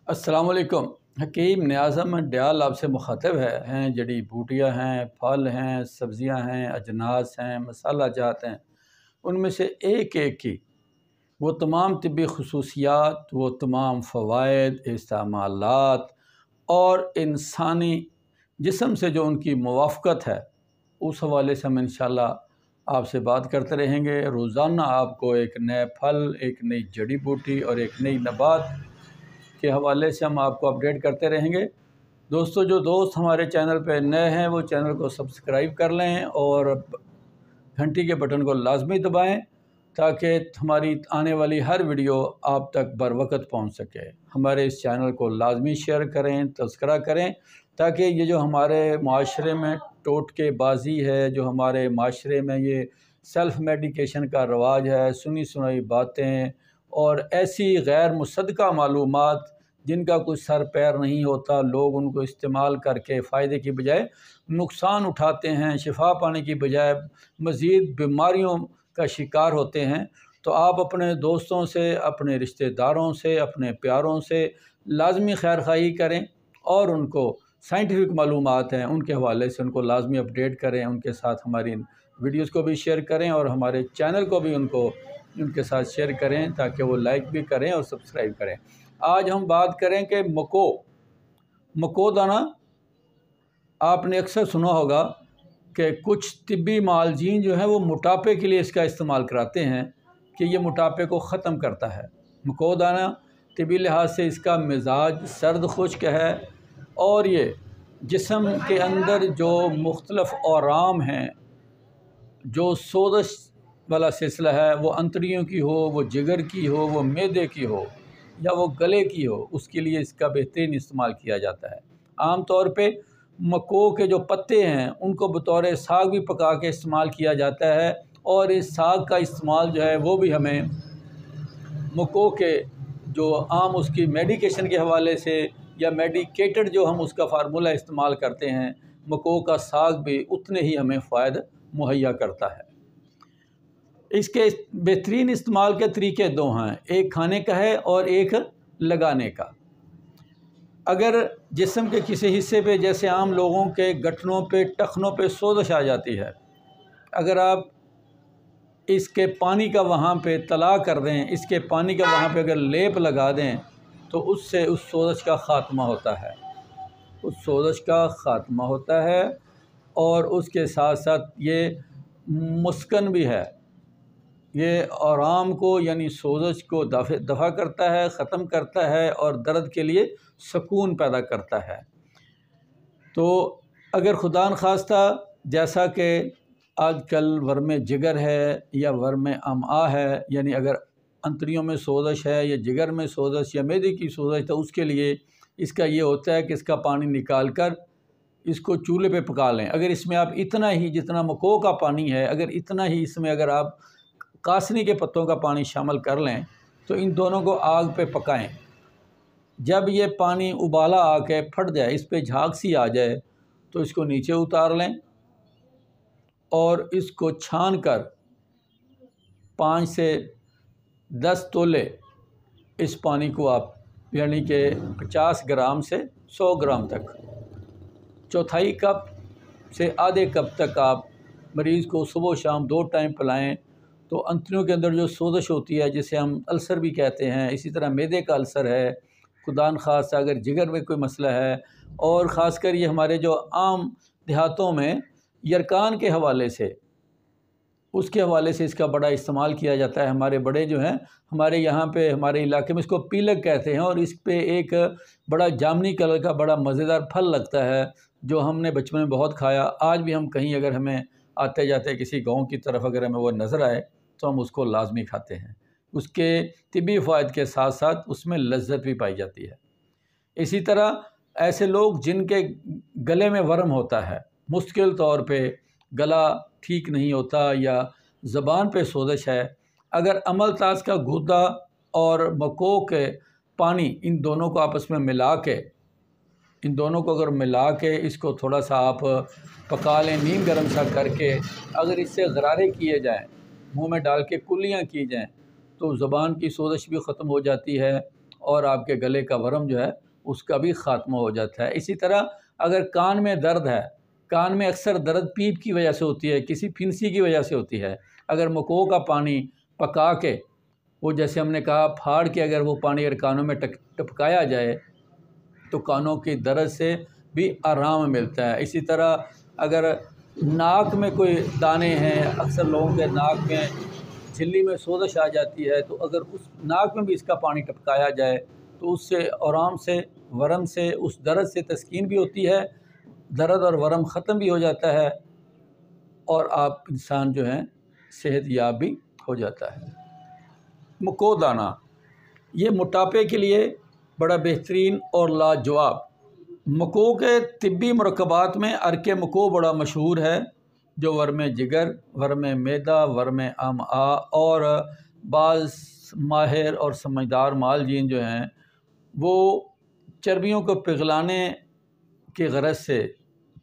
अस्सलाम वालेकुम। हकीम न्याज़ अहमद डयाल आपसे मुखातिब हैं। जड़ी बूटियाँ हैं, फल हैं, सब्ज़ियाँ हैं, अजनास हैं, मसाला जात हैं, उनमें से एक एक की वो तमाम तिब्बी खसूसियात, वो तमाम फ़वाइद, इस्तेमालात और इंसानी जिस्म से जो उनकी मुवाफ़क़त है, उस हवाले से हम इंशाअल्लाह आपसे बात करते रहेंगे। रोज़ाना आपको एक नए फल, एक नई जड़ी बूटी और एक नई नबात के हवाले से हम आपको अपडेट करते रहेंगे। दोस्तों, जो दोस्त हमारे चैनल पे नए हैं वो चैनल को सब्सक्राइब कर लें और घंटी के बटन को लाजमी दबाएं ताकि हमारी आने वाली हर वीडियो आप तक बर वक्त पहुँच सके। हमारे इस चैनल को लाजमी शेयर करें, तज़किरा करें, ताकि ये जो हमारे माशरे में टोटकेबाजी है, जो हमारे माशरे में ये सेल्फ़ मेडिकेशन का रवाज है, सुनी सुनाई बातें और ऐसी गैर मुसद्दक़ा मालूमात जिनका कोई सर पैर नहीं होता, लोग उनको इस्तेमाल करके फ़ायदे की बजाय नुकसान उठाते हैं, शिफा पाने की बजाय मज़ीद बीमारियों का शिकार होते हैं। तो आप अपने दोस्तों से, अपने रिश्तेदारों से, अपने प्यारों से लाजमी खैर खाही करें और उनको साइंटिफिक मालूमात हैं उनके हवाले से उनको लाजमी अपडेट करें, उनके साथ हमारी वीडियोज़ को भी शेयर करें और हमारे चैनल को भी उनके साथ शेयर करें ताकि वो लाइक भी करें और सब्सक्राइब करें। आज हम बात करें कि मको दाना आपने अक्सर सुना होगा कि कुछ तिब्बी मालजीन जो हैं वो मोटापे के लिए इसका इस्तेमाल कराते हैं कि ये मोटापे को ख़त्म करता है। मको दाना तिब्बी लिहाज से इसका मिजाज सर्द खुश्क है और ये जिस्म के अंदर जो मुख्तलिफ़ औराम हैं, जो सोज़श वाला सिलसिला है, वो अंतड़ियों की हो, वो जिगर की हो, वो मैदे की हो या वो गले की हो, उसके लिए इसका बेहतरीन इस्तेमाल किया जाता है। आम तौर पे मको के जो पत्ते हैं उनको बतौर साग भी पका के इस्तेमाल किया जाता है और इस साग का इस्तेमाल जो है वो भी हमें मको के जो आम उसकी मेडिकेशन के हवाले से या मेडिकेटेड जो हम उसका फार्मूला इस्तेमाल करते हैं, मको का साग भी उतने ही हमें फ़ायदा मुहैया करता है। इसके बेहतरीन इस्तेमाल के तरीके दो हैं, एक खाने का है और एक लगाने का। अगर जिस्म के किसी हिस्से पे, जैसे आम लोगों के घुटनों पे, टखनों पे सोज़श आ जाती है, अगर आप इसके पानी का वहाँ पे तला कर दें, इसके पानी का वहाँ पे अगर लेप लगा दें तो उससे उस सोज़श का ख़ात्मा होता है, उस सोज़श का ख़ात्मा होता है और उसके साथ साथ ये मुस्कन भी है। ये आराम को यानी सोज़श को दफ़ा करता है, ख़त्म करता है और दर्द के लिए सुकून पैदा करता है। तो अगर खुदा न खास्ता जैसा कि आजकल वर्म जिगर है या वर्म अमआ है, यानी अगर अंतड़ियों में सोज़श है या जिगर में सोज़श या मैदे की सोज़श, तो उसके लिए इसका ये होता है कि इसका पानी निकाल कर इसको चूल्हे पे पका लें। अगर इसमें आप इतना ही, जितना मको का पानी है, अगर इतना ही इसमें अगर आप कासनी के पत्तों का पानी शामिल कर लें तो इन दोनों को आग पे पकाएं। जब ये पानी उबाला आके फट जाए, इस पे झाग सी आ जाए, तो इसको नीचे उतार लें और इसको छान कर 5 से 10 तोले इस पानी को आप यानी कि 50 ग्राम से 100 ग्राम तक, चौथाई कप से आधे कप तक आप मरीज़ को सुबह शाम 2 टाइम पिलाएं। तो अंतड़ियों के अंदर जो सोज़श होती है, जिसे हम अल्सर भी कहते हैं, इसी तरह मैदे का अल्सर है, खुदा न खास्ता अगर जिगर में कोई मसला है, और ख़ासकर ये हमारे जो आम देहातों में यरकान के हवाले से, उसके हवाले से इसका बड़ा इस्तेमाल किया जाता है। हमारे बड़े जो हैं, हमारे यहाँ पे हमारे इलाके में इसको पीलक कहते हैं और इस पे एक बड़ा जामनी कलर का बड़ा मज़ेदार फल लगता है जो हमने बचपन में बहुत खाया। आज भी हम कहीं अगर हमें आते जाते किसी गांव की तरफ अगर हमें वो नज़र आए तो हम उसको लाजमी खाते हैं। उसके तिब्बी फ़ायदे के साथ साथ उसमें लज्जत भी पाई जाती है। इसी तरह ऐसे लोग जिनके गले में वर्म होता है, मुश्किल तौर पे गला ठीक नहीं होता या ज़बान पे सोज़श है, अगर अमलतास का गूदा और मको के पानी, इन दोनों को आपस में मिला के, इन दोनों को अगर मिला के इसको थोड़ा सा आप पका लें, नीम गर्म सा करके, अगर इससे गरारे किए जाएँ, मुंह में डाल के कुल्लियाँ की जाएँ, तो ज़बान की सोज़श भी ख़त्म हो जाती है और आपके गले का वर्म जो है उसका भी ख़ात्मा हो जाता है। इसी तरह अगर कान में दर्द है, कान में अक्सर दर्द पीप की वजह से होती है, किसी फिंसी की वजह से होती है, अगर मको का पानी पका के, वो जैसे हमने कहा फाड़ के अगर वो पानी अगर कानों में टपकाया जाए तो कानों की दर्द से भी आराम मिलता है। इसी तरह अगर नाक में कोई दाने हैं, अक्सर लोगों के नाक में झिल्ली में सोजश आ जाती है, तो अगर उस नाक में भी इसका पानी टपकाया जाए तो उससे आराम से वर्म से उस दर्द से तस्कीन भी होती है, दर्द और वर्म ख़त्म भी हो जाता है और आप इंसान जो है सेहत याब भी हो जाता है। मको दाना ये मोटापे के लिए बड़ा बेहतरीन और लाजवाब। मको के तिब्बी मुरक्कबात में अर्क मको बड़ा मशहूर है, जो वर्म जिगर, वर्म मैदा, वर्म अमआ और बाज़ माहिर और समझदार मालजीन जो हैं वो चर्बियों को पिघलाने की गरज से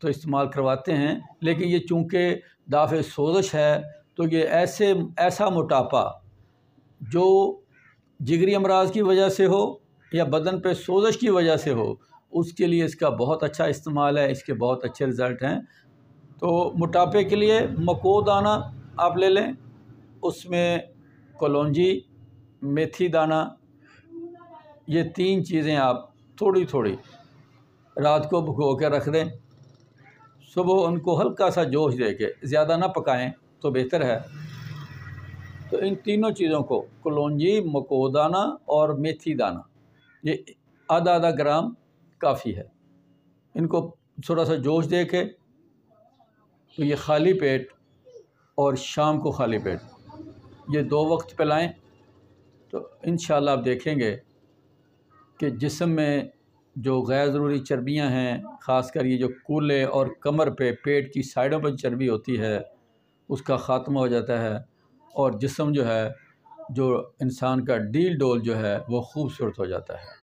तो इस्तेमाल करवाते हैं, लेकिन ये चूँकि दाफ़े सोज़श है तो ये ऐसा मोटापा जो जिगरी अमराज की वजह से हो या बदन पे सोज़श की वजह से हो, उसके लिए इसका बहुत अच्छा इस्तेमाल है, इसके बहुत अच्छे रिज़ल्ट हैं। तो मोटापे के लिए मको दाना आप ले लें, उसमें कलौंजी, मेथी दाना, ये 3 चीज़ें आप थोड़ी थोड़ी रात को भिगो के रख दें, सुबह उनको हल्का सा जोश दे के, ज़्यादा ना पकाएं तो बेहतर है। तो इन तीनों चीज़ों को, कलौंजी, मको दाना और मेथी दाना, ये आधा ग्राम काफ़ी है। इनको थोड़ा सा जोश दे के तो ये खाली पेट और शाम को खाली पेट ये 2 वक्त पिलाएं तो इंशाअल्लाह आप देखेंगे कि जिस्म में जो गैर ज़रूरी चर्बियां हैं, ख़ासकर ये जो कूल्हे और कमर पे, पेट की साइडों पर चर्बी होती है, उसका ख़ात्मा हो जाता है और जिस्म जो है, जो इंसान का डील डोल जो है वो खूबसूरत हो जाता है।